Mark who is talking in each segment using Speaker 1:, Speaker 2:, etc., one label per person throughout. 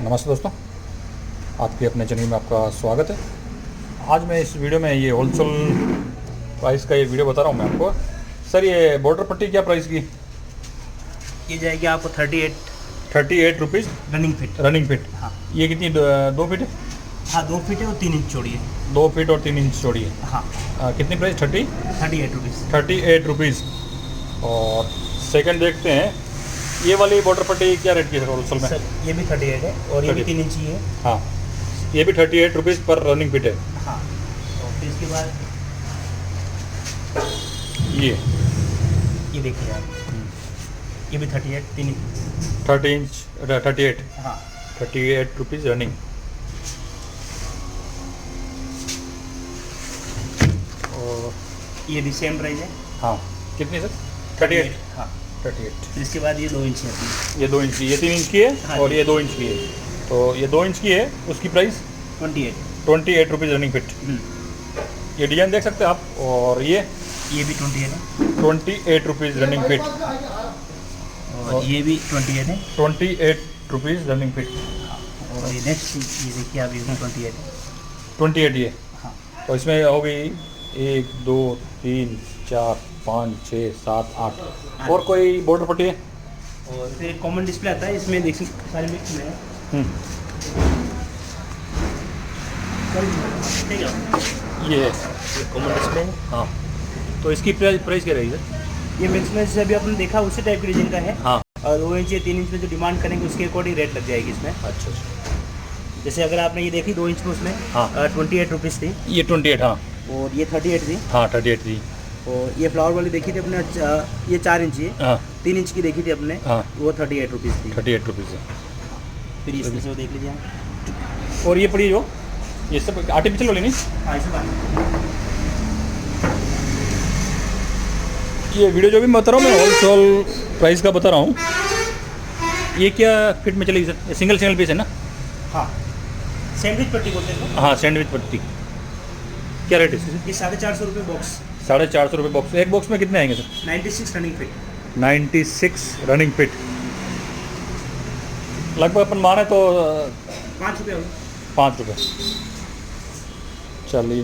Speaker 1: नमस्ते दोस्तों, आपके अपने चैनल में आपका स्वागत है। आज मैं इस वीडियो में ये होलसेल प्राइस का ये वीडियो बता रहा हूँ मैं आपको। सर ये बॉर्डर पट्टी क्या प्राइस की?
Speaker 2: ये जाएगी आपको
Speaker 1: 38 रुपीज़ रनिंग फिट।
Speaker 2: हाँ।
Speaker 1: ये कितनी 2 फीट है?
Speaker 2: हाँ 2 फीट है और 3 इंच चौड़ी है।
Speaker 1: 2 फीट और 3 इंच चौड़ी है।
Speaker 2: हाँ।
Speaker 1: कितनी प्राइस?
Speaker 2: 38 रुपीज़।
Speaker 1: 38 रुपीज़। और सेकंड देखते हैं, ये वाली बॉर्डर पट्टी क्या रेट की है होलसेल में?
Speaker 2: सर ये भी 38 है और ये भी 3 इंच ही है।
Speaker 1: हाँ, ये भी 38 रुपीज़ पर रनिंग फिट है।
Speaker 2: हाँ। और फिर इसके बाद ये देखिए आप, ये भी 38 3 इंच
Speaker 1: 38।
Speaker 2: हाँ
Speaker 1: 38 रुपीज़ रनिंग। और
Speaker 2: ये भी सेम प्राइस है।
Speaker 1: हाँ, कितनी सर? 38।
Speaker 2: हाँ
Speaker 1: 38।
Speaker 2: फिर इसके बाद ये 2 इंच है अपनी।
Speaker 1: ये 2 इंच की, ये 3 इंच की है।
Speaker 2: हाँ
Speaker 1: और ये 2 इंच की है। तो ये 2 इंच की है, उसकी प्राइस 28 रुपीज़ रनिंग फिट। ये डिज़ाइन देख सकते हैं आप। और ये
Speaker 2: भी 28 है।
Speaker 1: 28 रुपीज़ रनिंग फिट।
Speaker 2: और ये भी 28 है।
Speaker 1: 28 रुपीज़ रनिंग फिट।
Speaker 2: और ये नेक्स्ट ये देखिए आप, ये भी 28 है।
Speaker 1: 28 ये।
Speaker 2: हाँ।
Speaker 1: तो इसमें हो गई 1 2 3 4 5 6 7 8। और कोई बॉर्डर पट्टी है?
Speaker 2: और फिर एक कॉमन डिस्प्ले आता है, इसमें देख सकते सारे मिक्स में है। ठीक है,
Speaker 1: ये
Speaker 2: कॉमन डिस्प्ले है।
Speaker 1: हाँ। तो इसकी प्राइस क्या रहेगी सर?
Speaker 2: ये मिक्स में जैसे अभी आपने देखा उसी टाइप की डिजाइन का है।
Speaker 1: हाँ।
Speaker 2: और 2 इंच या 3 इंच में जो डिमांड करेंगे उसके अकॉर्डिंग रेट लग जाएगी इसमें।
Speaker 1: अच्छा।
Speaker 2: जैसे अगर आपने ये देखी 2 इंच में, उसमें
Speaker 1: हाँ।
Speaker 2: 28 रुपीज़ थी।
Speaker 1: ये 28। हाँ।
Speaker 2: और ये 38 थी।
Speaker 1: हाँ 38 थी।
Speaker 2: और ये फ्लावर वाली देखी थी अपने, ये 4 इंच है।
Speaker 1: हाँ
Speaker 2: 3 इंच की देखी थी अपने।
Speaker 1: हाँ।
Speaker 2: वो 38 रुपीज़ थी।
Speaker 1: 38 रुपीज़ है।
Speaker 2: फिर इसमें से वो देख लीजिए आप।
Speaker 1: और ये पड़ी जो, ये सब आर्टिफिशियल वाली नहीं?
Speaker 2: हाँ इसे बात।
Speaker 1: ये वीडियो जो भी मैं बता रहा हूँ मैं होलसेल प्राइस का बता रहा हूँ। ये क्या फिट में चलेगी सर? ये सिंगल पीस है ना?
Speaker 2: हाँ सैंडविच पट्टी बोलते हैं इसको।
Speaker 1: हाँ सैंडविच पट्टी। क्या रेट है इसकी?
Speaker 2: ये 450 रुपये बॉक्स।
Speaker 1: 450 रुपये बॉक्स। एक बॉक्स में कितने आएंगे sir?
Speaker 2: 96 running fit.
Speaker 1: 96 running fit. लगभग अपन माने तो
Speaker 2: 5 रुपये होगा।
Speaker 1: 5 रुपये। चलिए,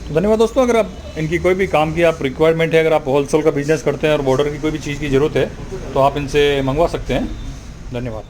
Speaker 1: तो धन्यवाद दोस्तों। अगर आप इनकी कोई भी काम की आप रिक्वायरमेंट है, अगर आप होलसेल का बिजनेस करते हैं और बॉर्डर की कोई भी चीज़ की ज़रूरत है तो आप इनसे मंगवा सकते हैं। धन्यवाद।